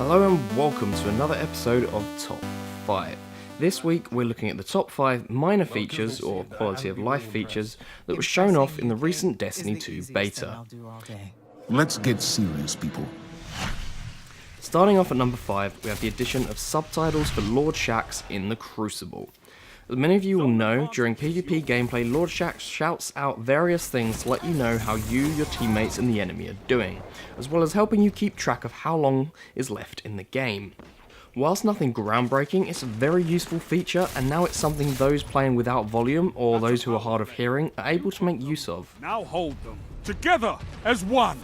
Hello and welcome to another episode of Top 5. This week we're looking at the top 5 minor features or quality of life features that were shown off in the recent Destiny 2 beta. Let's get serious, people. Starting off at number 5, we have the addition of subtitles for Lord Shaxx in the Crucible. As many of you will know, during PvP gameplay, Lord Shaxx shouts out various things to let you know how you, your teammates and the enemy are doing, as well as helping you keep track of how long is left in the game. Whilst nothing groundbreaking, it's a very useful feature, and now it's something those playing without volume or those who are hard of hearing are able to make use of. Now hold them together as one.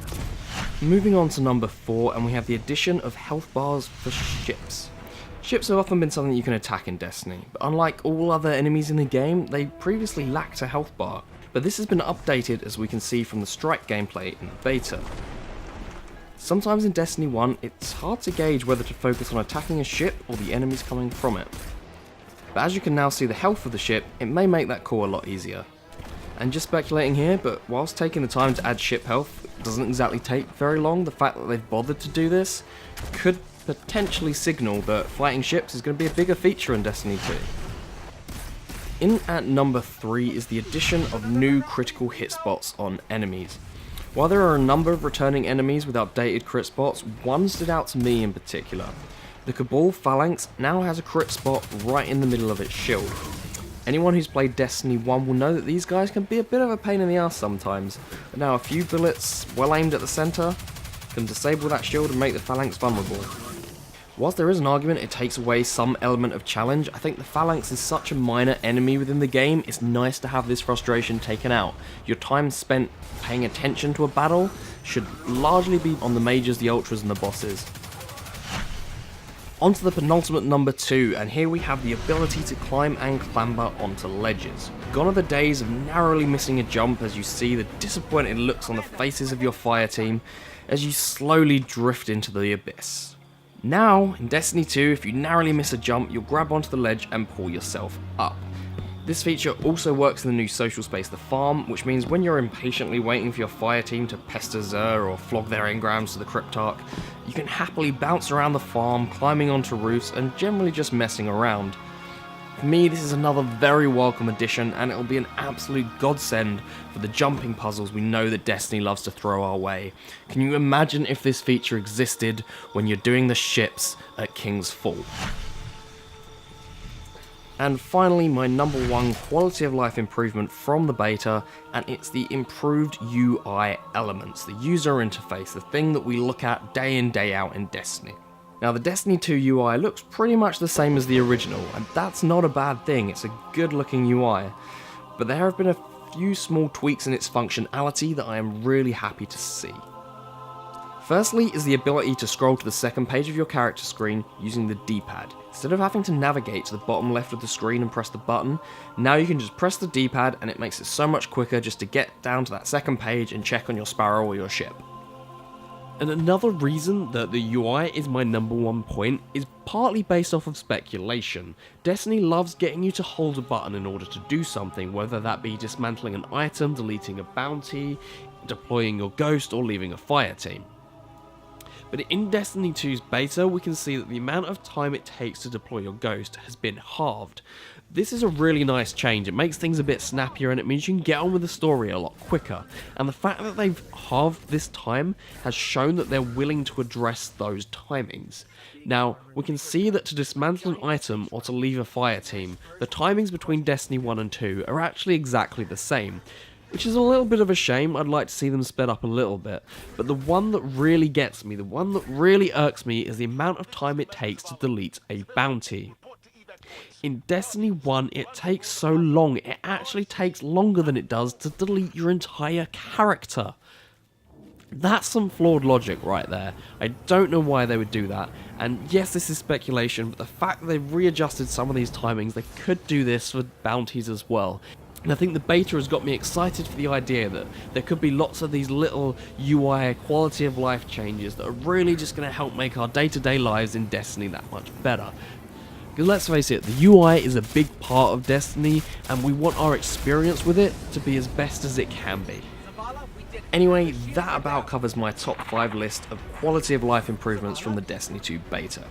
Moving on to number 4, and we have the addition of health bars for ships. Ships have often been something you can attack in Destiny, but unlike all other enemies in the game, they previously lacked a health bar. But this has been updated, as we can see from the strike gameplay in the beta. Sometimes in Destiny 1, it's hard to gauge whether to focus on attacking a ship or the enemies coming from it. But as you can now see the health of the ship, it may make that call a lot easier. And just speculating here, but whilst taking the time to add ship health doesn't exactly take very long, the fact that they've bothered to do this could potentially signal that fighting ships is going to be a bigger feature in Destiny 2. In at number 3 is the addition of new critical hit spots on enemies. While there are a number of returning enemies with updated crit spots, one stood out to me in particular. The Cabal Phalanx now has a crit spot right in the middle of its shield. Anyone who's played Destiny 1 will know that these guys can be a bit of a pain in the ass sometimes, but now a few bullets well aimed at the centre can disable that shield and make the Phalanx vulnerable. Whilst there is an argument it takes away some element of challenge, I think the Phalanx is such a minor enemy within the game, it's nice to have this frustration taken out. Your time spent paying attention to a battle should largely be on the mages, the ultras and the bosses. On to the penultimate number 2, and here we have the ability to climb and clamber onto ledges. Gone are the days of narrowly missing a jump as you see the disappointed looks on the faces of your fire team as you slowly drift into the abyss. Now, in Destiny 2, if you narrowly miss a jump, you'll grab onto the ledge and pull yourself up. This feature also works in the new social space, the farm, which means when you're impatiently waiting for your fire team to pester Xur or flog their engrams to the Cryptarch, you can happily bounce around the farm, climbing onto roofs, and generally just messing around. For me, this is another very welcome addition, and it'll be an absolute godsend for the jumping puzzles we know that Destiny loves to throw our way. Can you imagine if this feature existed when you're doing the ships at King's Fall? And finally, my number 1 quality of life improvement from the beta, and it's the improved UI elements, the user interface, the thing that we look at day in day out in Destiny. Now, the Destiny 2 UI looks pretty much the same as the original, and that's not a bad thing, it's a good looking UI. But there have been a few small tweaks in its functionality that I am really happy to see. Firstly is the ability to scroll to the second page of your character screen using the D-pad. Instead of having to navigate to the bottom left of the screen and press the button, now you can just press the D-pad and it makes it so much quicker just to get down to that second page and check on your Sparrow or your ship. And another reason that the UI is my number 1 point is partly based off of speculation. Destiny loves getting you to hold a button in order to do something, whether that be dismantling an item, deleting a bounty, deploying your ghost, or leaving a fire team. But in Destiny 2's beta, we can see that the amount of time it takes to deploy your ghost has been halved. This is a really nice change, it makes things a bit snappier and it means you can get on with the story a lot quicker. And the fact that they've halved this time has shown that they're willing to address those timings. Now, we can see that to dismantle an item or to leave a fire team, the timings between Destiny 1 and 2 are actually exactly the same. Which is a little bit of a shame, I'd like to see them sped up a little bit, but the one that really gets me, the one that really irks me is the amount of time it takes to delete a bounty. In Destiny 1 it takes so long, it actually takes longer than it does to delete your entire character. That's some flawed logic right there. I don't know why they would do that, and yes, this is speculation, but the fact that they've readjusted some of these timings, they could do this for bounties as well. And I think the beta has got me excited for the idea that there could be lots of these little UI quality of life changes that are really just going to help make our day-to-day lives in Destiny that much better. Because let's face it, the UI is a big part of Destiny, and we want our experience with it to be as best as it can be. Anyway, that about covers my top 5 list of quality of life improvements from the Destiny 2 beta.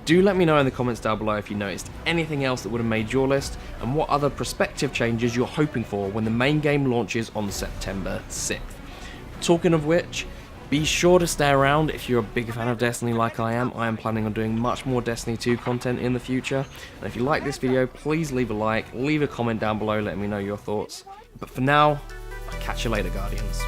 Do let me know in the comments down below if you noticed anything else that would have made your list, and what other prospective changes you're hoping for when the main game launches on September 6th. Talking of which, be sure to stay around if you're a big fan of Destiny like I am. I am planning on doing much more Destiny 2 content in the future, and if you like this video, please leave a like, leave a comment down below letting me know your thoughts. But for now, I'll catch you later, Guardians.